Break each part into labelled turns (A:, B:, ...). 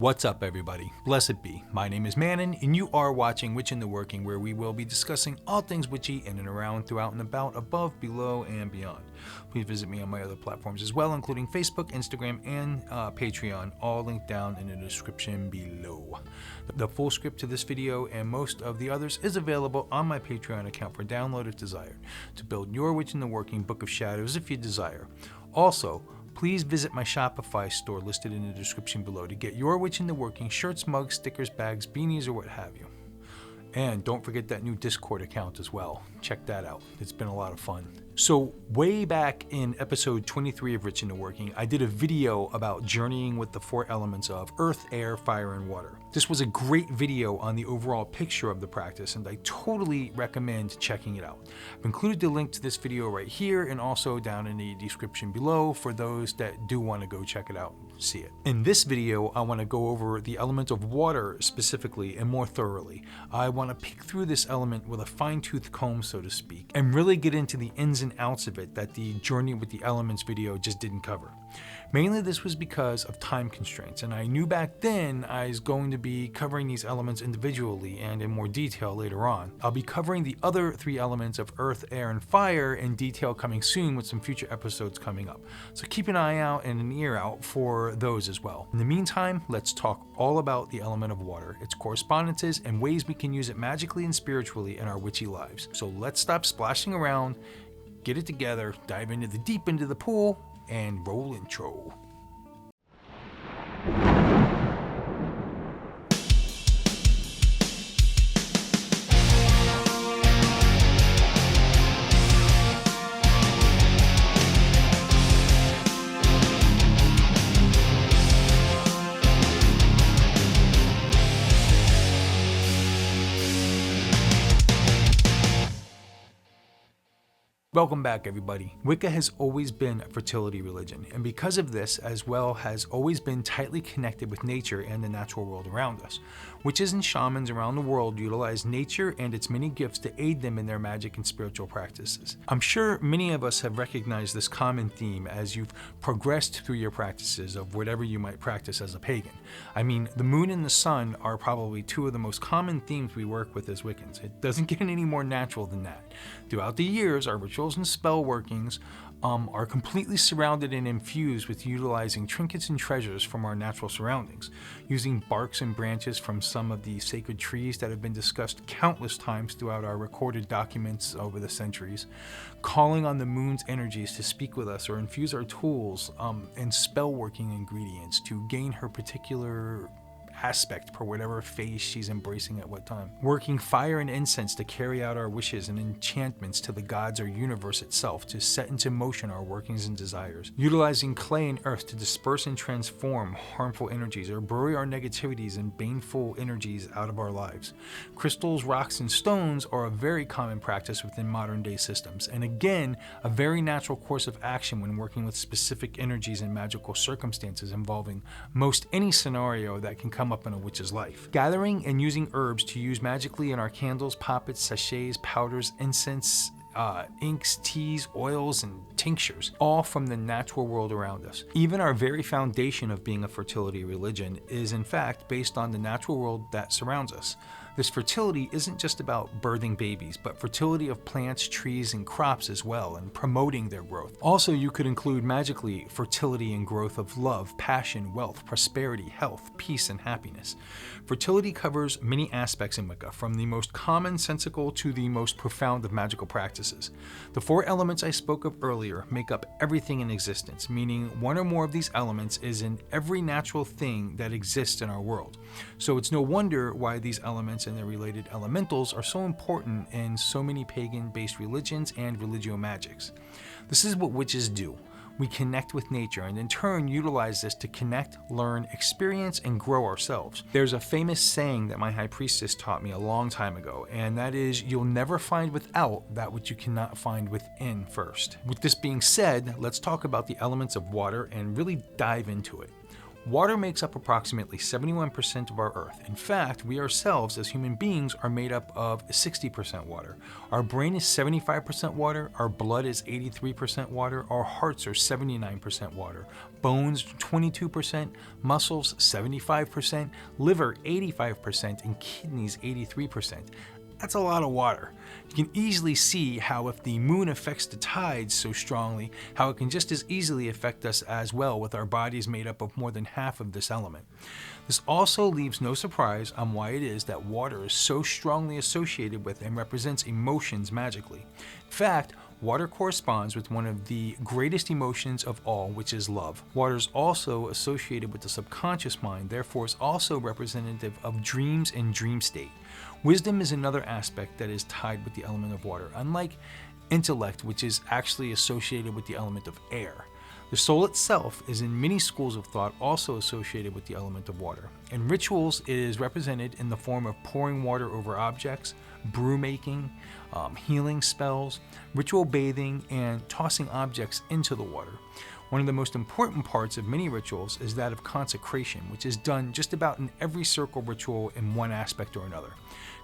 A: What's up, everybody? Blessed be. My name is Manon, and you are watching Witch in the Working, where we will be discussing all things witchy in and around, throughout and about, above, below, and beyond. Please visit me on my other platforms as well, including Facebook, Instagram, and Patreon, all linked down in the description below. The full script to this video and most of the others is available on my Patreon account for download if desired, to build your Witch in the Working Book of Shadows if you desire. Also, please visit my Shopify store listed in the description below to get your Witch in the Working shirts, mugs, stickers, bags, beanies, or what have you. And don't forget that new Discord account as well. Check that out. It's been a lot of fun. So way back in episode 23 of Witch in the Working, I did a video about journeying with the four elements of earth, air, fire, and water. This was a great video on the overall picture of the practice, and I totally recommend checking it out. I've included the link to this video right here and also down in the description below for those that do want to go check it out and see it. In this video, I want to go over the element of water specifically and more thoroughly. I want to pick through this element with a fine-tooth comb, so to speak, and really get into the ins and outs of it that the Journey with the Elements video just didn't cover. Mainly this was because of time constraints, and I knew back then I was going to be covering these elements individually and in more detail later on. I'll be covering the other three elements of earth, air, and fire in detail coming soon with some future episodes coming up. So keep an eye out and an ear out for those as well. In the meantime, let's talk all about the element of water, its correspondences, and ways we can use it magically and spiritually in our witchy lives. So let's stop splashing around, get it together, dive into the deep end of the pool, and roll intro. Welcome back, everybody. Wicca has always been a fertility religion, and because of this, as well, has always been tightly connected with nature and the natural world around us. Witches and shamans around the world utilize nature and its many gifts to aid them in their magic and spiritual practices. I'm sure many of us have recognized this common theme as you've progressed through your practices of whatever you might practice as a pagan. I mean, the moon and the sun are probably two of the most common themes we work with as Wiccans. It doesn't get any more natural than that. Throughout the years, our rituals and spell workings are completely surrounded and infused with utilizing trinkets and treasures from our natural surroundings, using barks and branches from some of the sacred trees that have been discussed countless times throughout our recorded documents over the centuries, calling on the moon's energies to speak with us or infuse our tools and spell working ingredients to gain her particular aspect per whatever phase she's embracing at what time. Working fire and incense to carry out our wishes and enchantments to the gods or universe itself to set into motion our workings and desires. Utilizing clay and earth to disperse and transform harmful energies or bury our negativities and baneful energies out of our lives. Crystals, rocks, and stones are a very common practice within modern day systems, and again, a very natural course of action when working with specific energies and magical circumstances involving most any scenario that can come up in a witch's life. Gathering and using herbs to use magically in our candles, poppets, sachets, powders, incense, inks, teas, oils, and tinctures, all from the natural world around us. Even our very foundation of being a fertility religion is in fact based on the natural world that surrounds us. This fertility isn't just about birthing babies, but fertility of plants, trees, and crops as well, and promoting their growth. Also, you could include magically fertility and growth of love, passion, wealth, prosperity, health, peace, and happiness. Fertility covers many aspects in Wicca, from the most commonsensical to the most profound of magical practices. The four elements I spoke of earlier make up everything in existence, meaning one or more of these elements is in every natural thing that exists in our world. So it's no wonder why these elements and their related elementals are so important in so many pagan-based religions and religio-magics. This is what witches do. We connect with nature and in turn utilize this to connect, learn, experience, and grow ourselves. There's a famous saying that my high priestess taught me a long time ago, and that is, you'll never find without that which you cannot find within first. With this being said, let's talk about the elements of water and really dive into it. Water makes up approximately 71% of our Earth. In fact, we ourselves as human beings are made up of 60% water. Our brain is 75% water, our blood is 83% water, our hearts are 79% water, bones 22%, muscles 75%, liver 85%, and kidneys 83%. That's a lot of water. You can easily see how if the moon affects the tides so strongly, how it can just as easily affect us as well, with our bodies made up of more than half of this element. This also leaves no surprise on why it is that water is so strongly associated with and represents emotions magically. In fact, water corresponds with one of the greatest emotions of all, which is love. Water is also associated with the subconscious mind, therefore is also representative of dreams and dream state. Wisdom is another aspect that is tied with the element of water, unlike intellect, which is actually associated with the element of air. The soul itself is in many schools of thought also associated with the element of water. In rituals, it is represented in the form of pouring water over objects, brew making, healing spells, ritual bathing, and tossing objects into the water. One of the most important parts of many rituals is that of consecration, which is done just about in every circle ritual in one aspect or another.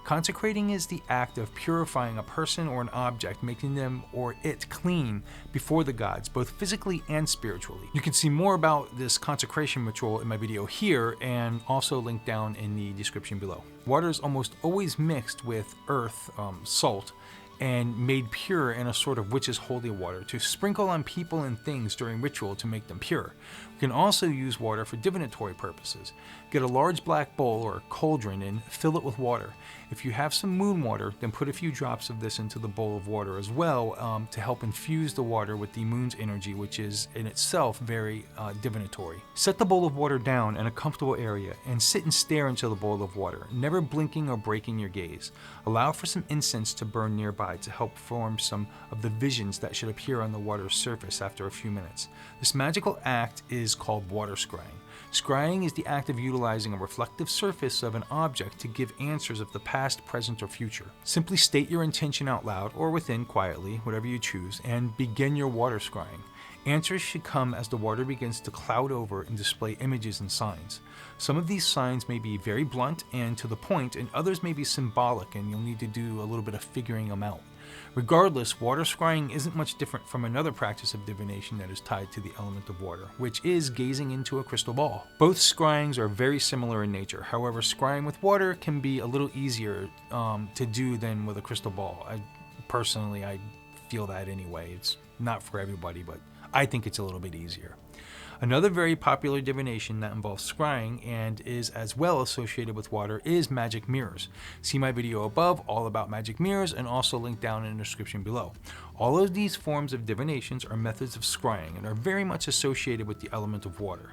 A: Consecrating is the act of purifying a person or an object, making them or it clean before the gods, both physically and spiritually. You can see more about this consecration ritual in my video here, and also linked down in the description below. Water is almost always mixed with earth, salt, and made pure in a sort of witch's holy water to sprinkle on people and things during ritual to make them pure. We can also use water for divinatory purposes. Get a large black bowl or cauldron and fill it with water. If you have some moon water, then put a few drops of this into the bowl of water as well, to help infuse the water with the moon's energy, which is in itself very divinatory. Set the bowl of water down in a comfortable area and sit and stare into the bowl of water, never blinking or breaking your gaze. Allow for some incense to burn nearby to help form some of the visions that should appear on the water's surface after a few minutes. This magical act is called water scrying. Scrying is the act of utilizing a reflective surface of an object to give answers of the past, present, or future. Simply state your intention out loud or within quietly, whatever you choose, and begin your water scrying. Answers should come as the water begins to cloud over and display images and signs. Some of these signs may be very blunt and to the point, and others may be symbolic, and you'll need to do a little bit of figuring them out. Regardless, water scrying isn't much different from another practice of divination that is tied to the element of water, which is gazing into a crystal ball. Both scryings are very similar in nature. However, scrying with water can be a little easier to do than with a crystal ball. I feel that anyway. It's not for everybody, but I think it's a little bit easier. Another very popular divination that involves scrying and is as well associated with water is magic mirrors. See my video above all about magic mirrors, and also linked down in the description below. All of these forms of divinations are methods of scrying and are very much associated with the element of water.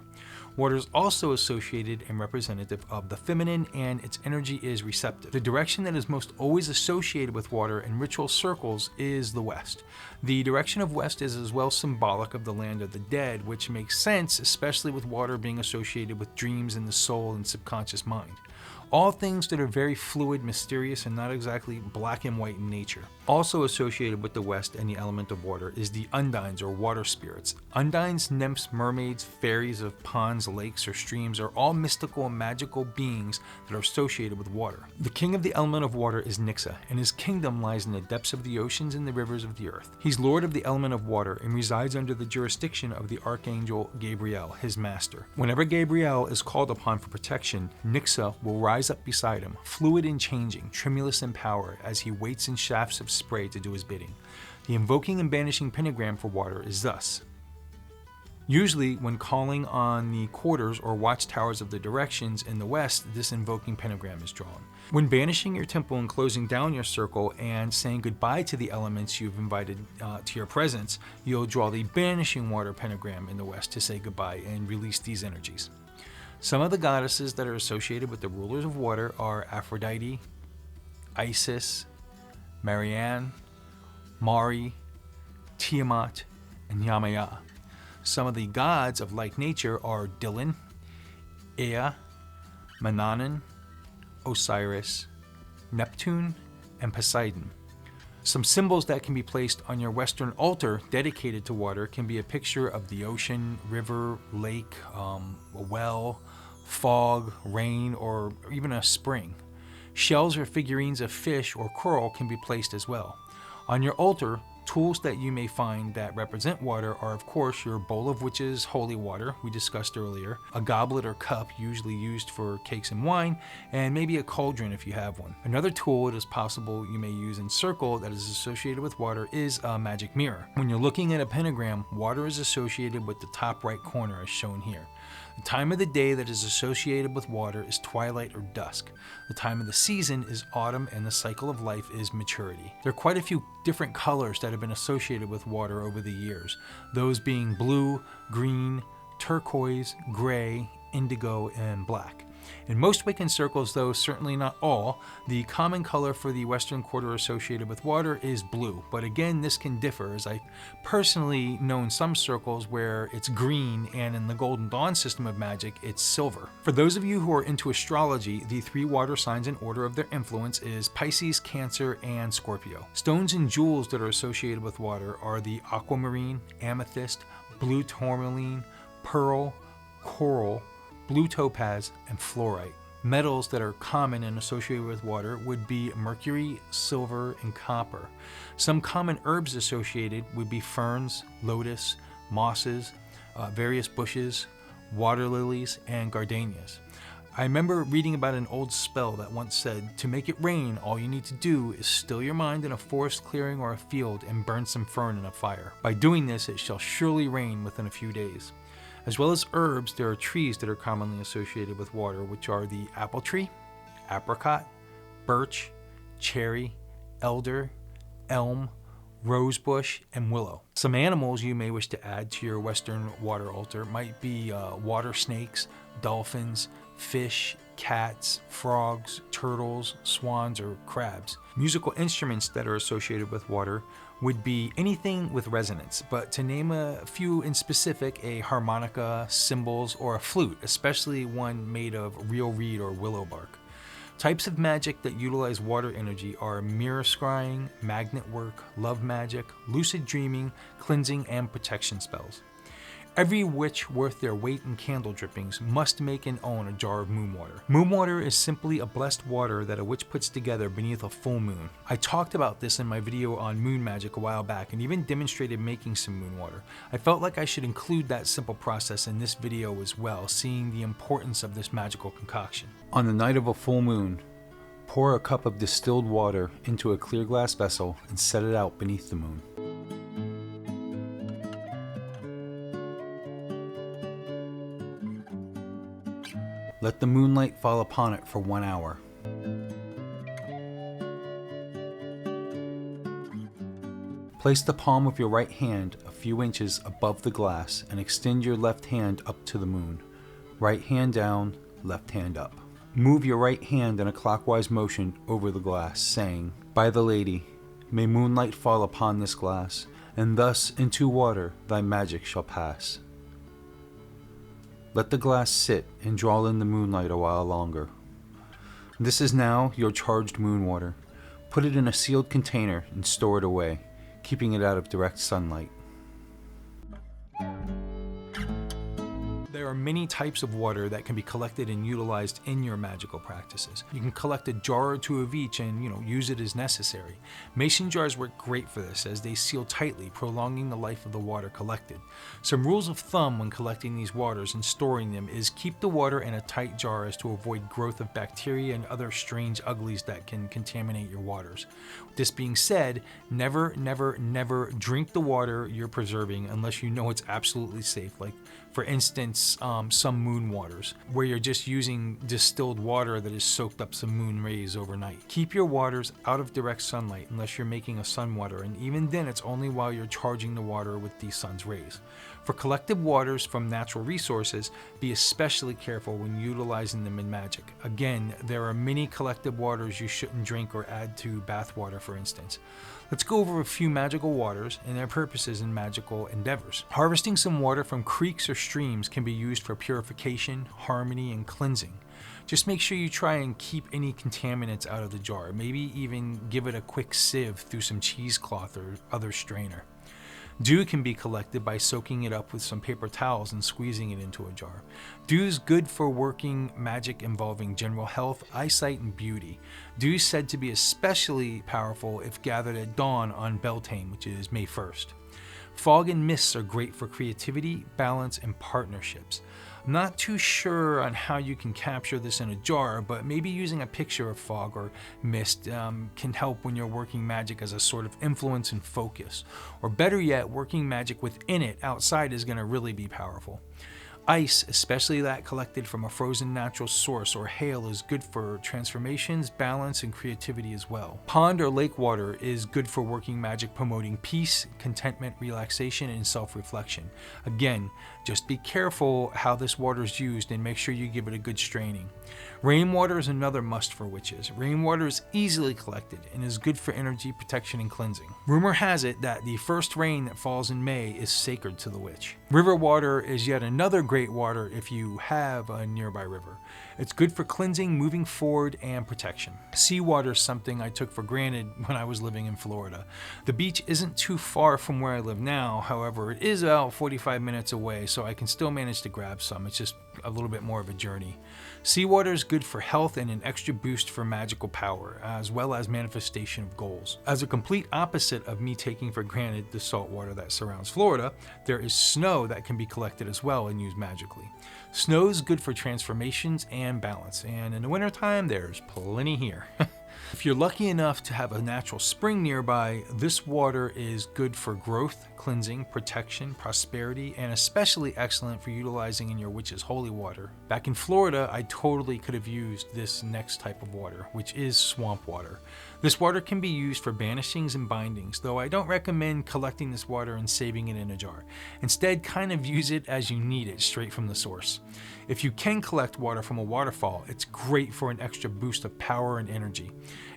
A: Water is also associated and representative of the feminine, and its energy is receptive. The direction that is most always associated with water in ritual circles is the west. The direction of west is as well symbolic of the land of the dead, which makes sense, especially with water being associated with dreams in the soul and subconscious mind. All things that are very fluid, mysterious, and not exactly black and white in nature. Also associated with the West and the element of water is the undines, or water spirits. Undines, nymphs, mermaids, fairies of ponds, lakes, or streams are all mystical and magical beings that are associated with water. The king of the element of water is Nixa, and his kingdom lies in the depths of the oceans and the rivers of the earth. He's lord of the element of water and resides under the jurisdiction of the archangel Gabriel, his master. Whenever Gabriel is called upon for protection, Nixa will rise up beside him, fluid and changing, tremulous in power, as he waits in shafts of spray to do his bidding. The invoking and banishing pentagram for water is thus. Usually, when calling on the quarters or watchtowers of the directions in the west, this invoking pentagram is drawn. When banishing your temple and closing down your circle and saying goodbye to the elements you've invited to your presence, you'll draw the banishing water pentagram in the west to say goodbye and release these energies. Some of the goddesses that are associated with the rulers of water are Aphrodite, Isis, Marianne, Mari, Tiamat, and Yamaya. Some of the gods of like nature are Dylan, Ea, Mannanan, Osiris, Neptune, and Poseidon. Some symbols that can be placed on your Western altar dedicated to water can be a picture of the ocean, river, lake, a well, fog, rain, or even a spring. Shells or figurines of fish or coral can be placed as well. On your altar, tools that you may find that represent water are, of course, your bowl of witch's holy water we discussed earlier, a goblet or cup usually used for cakes and wine, and maybe a cauldron if you have one. Another tool it is possible you may use in circle that is associated with water is a magic mirror. When you're looking at a pentagram, water is associated with the top right corner as shown here. The time of the day that is associated with water is twilight or dusk. The time of the season is autumn, and the cycle of life is maturity. There are quite a few different colors that have been associated with water over the years, those being blue, green, turquoise, gray, indigo, and black. In most Wiccan circles, though certainly not all, the common color for the Western Quarter associated with water is blue, but again this can differ, as I personally known some circles where it's green, and in the Golden Dawn system of magic it's silver. For those of you who are into astrology, the 3 water signs in order of their influence is Pisces, Cancer, and Scorpio. Stones and jewels that are associated with water are the aquamarine, amethyst, blue tourmaline, pearl, coral, blue topaz, and fluorite. Metals that are common and associated with water would be mercury, silver, and copper. Some common herbs associated would be ferns, lotus, mosses, various bushes, water lilies, and gardenias. I remember reading about an old spell that once said, to make it rain, all you need to do is still your mind in a forest clearing or a field and burn some fern in a fire. By doing this, it shall surely rain within a few days. As well as herbs, there are trees that are commonly associated with water, which are the apple tree, apricot, birch, cherry, elder, elm, rosebush, and willow. Some animals you may wish to add to your Western water altar might be water snakes, dolphins, fish, cats, frogs, turtles, swans, or crabs. Musical instruments that are associated with water would be anything with resonance, but to name a few in specific, a harmonica, cymbals, or a flute, especially one made of real reed or willow bark. Types of magic that utilize water energy are mirror scrying, magnet work, love magic, lucid dreaming, cleansing, and protection spells. Every witch worth their weight in candle drippings must make and own a jar of moon water. Moon water is simply a blessed water that a witch puts together beneath a full moon. I talked about this in my video on moon magic a while back and even demonstrated making some moon water. I felt like I should include that simple process in this video as well, seeing the importance of this magical concoction. On the night of a full moon, pour a cup of distilled water into a clear glass vessel and set it out beneath the moon. Let the moonlight fall upon it for 1 hour. Place the palm of your right hand a few inches above the glass and extend your left hand up to the moon. Right hand down, left hand up. Move your right hand in a clockwise motion over the glass, saying, "By the Lady, may moonlight fall upon this glass, and thus into water thy magic shall pass." Let the glass sit and draw in the moonlight a while longer. This is now your charged moon water. Put it in a sealed container and store it away, keeping it out of direct sunlight. There are many types of water that can be collected and utilized in your magical practices. You can collect a jar or two of each and, use it as necessary. Mason jars work great for this as they seal tightly, prolonging the life of the water collected. Some rules of thumb when collecting these waters and storing them is keep the water in a tight jar as to avoid growth of bacteria and other strange uglies that can contaminate your waters. This being said, never drink the water you're preserving unless you know it's absolutely safe. Like, for instance, some moon waters, where you're just using distilled water that has soaked up some moon rays overnight. Keep your waters out of direct sunlight unless you're making a sun water, and even then it's only while you're charging the water with the sun's rays. For collected waters from natural resources, be especially careful when utilizing them in magic. Again, there are many collected waters you shouldn't drink or add to bath water, for instance. Let's go over a few magical waters and their purposes in magical endeavors. Harvesting some water from creeks or streams can be used for purification, harmony, and cleansing. Just make sure you try and keep any contaminants out of the jar. Maybe even give it a quick sieve through some cheesecloth or other strainer. Dew can be collected by soaking it up with some paper towels and squeezing it into a jar. Dew is good for working magic involving general health, eyesight, and beauty. Dew is said to be especially powerful if gathered at dawn on Beltane, which is May 1st. Fog and mists are great for creativity, balance, and partnerships. I'm not too sure on how you can capture this in a jar, but maybe using a picture of fog or mist can help when you're working magic as a sort of influence and focus. Or better yet, working magic within it outside is going to really be powerful. Ice, especially that collected from a frozen natural source or hail, is good for transformations, balance, and creativity as well. Pond or lake water is good for working magic promoting peace, contentment, relaxation, and self-reflection. Again, just be careful how this water is used and make sure you give it a good straining. Rainwater is another must for witches. Rainwater is easily collected and is good for energy protection and cleansing. Rumor has it that the first rain that falls in May is sacred to the witch. River water is yet another great water if you have a nearby river. It's good for cleansing, moving forward, and protection. Seawater is something I took for granted when I was living in Florida. The beach isn't too far from where I live now, however, it is about 45 minutes away, so I can still manage to grab some. It's just a little bit more of a journey. Seawater is good for health and an extra boost for magical power, as well as manifestation of goals. As a complete opposite of me taking for granted the salt water that surrounds Florida, there is snow that can be collected as well and used magically. Snow is good for transformations and balance, and in the wintertime, there's plenty here. If you're lucky enough to have a natural spring nearby, this water is good for growth, cleansing, protection, prosperity, and especially excellent for utilizing in your witch's holy water. Back in Florida, I totally could have used this next type of water, which is swamp water. This water can be used for banishings and bindings, though I don't recommend collecting this water and saving it in a jar. Instead, kind of use it as you need it, straight from the source. If you can collect water from a waterfall, it's great for an extra boost of power and energy,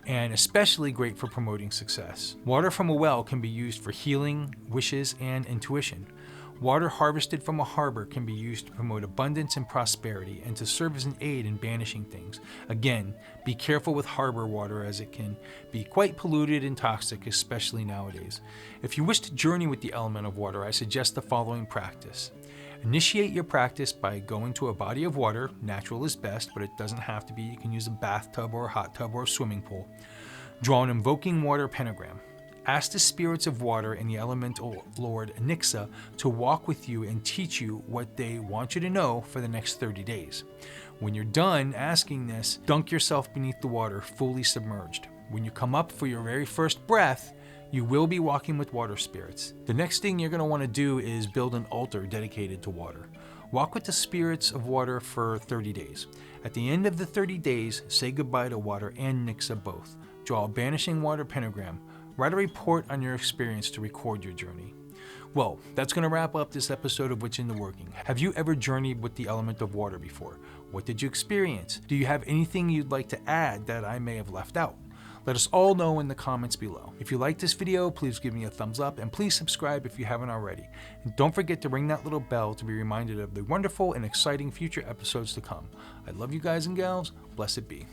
A: and especially great for promoting success. Water from a well can be used for healing, wishes, and intuition. Water harvested from a harbor can be used to promote abundance and prosperity and to serve as an aid in banishing things. Again, be careful with harbor water as it can be quite polluted and toxic, especially nowadays. If you wish to journey with the element of water, I suggest the following practice. Initiate your practice by going to a body of water. Natural is best, but it doesn't have to be. You can use a bathtub or a hot tub or a swimming pool. Draw an invoking water pentagram. Ask the spirits of water and the elemental lord Nixa to walk with you and teach you what they want you to know for the next 30 days. When you're done asking this, dunk yourself beneath the water, fully submerged. When you come up for your very first breath, you will be walking with water spirits. The next thing you're going to want to do is build an altar dedicated to water. Walk with the spirits of water for 30 days. At the end of the 30 days, say goodbye to water and Nixa both. Draw a banishing water pentagram. Write a report on your experience to record your journey. Well, that's going to wrap up this episode of Witch in the Working. Have you ever journeyed with the element of water before? What did you experience? Do you have anything you'd like to add that I may have left out? Let us all know in the comments below. If you like this video, please give me a thumbs up and please subscribe if you haven't already. And don't forget to ring that little bell to be reminded of the wonderful and exciting future episodes to come. I love you guys and gals. Blessed be.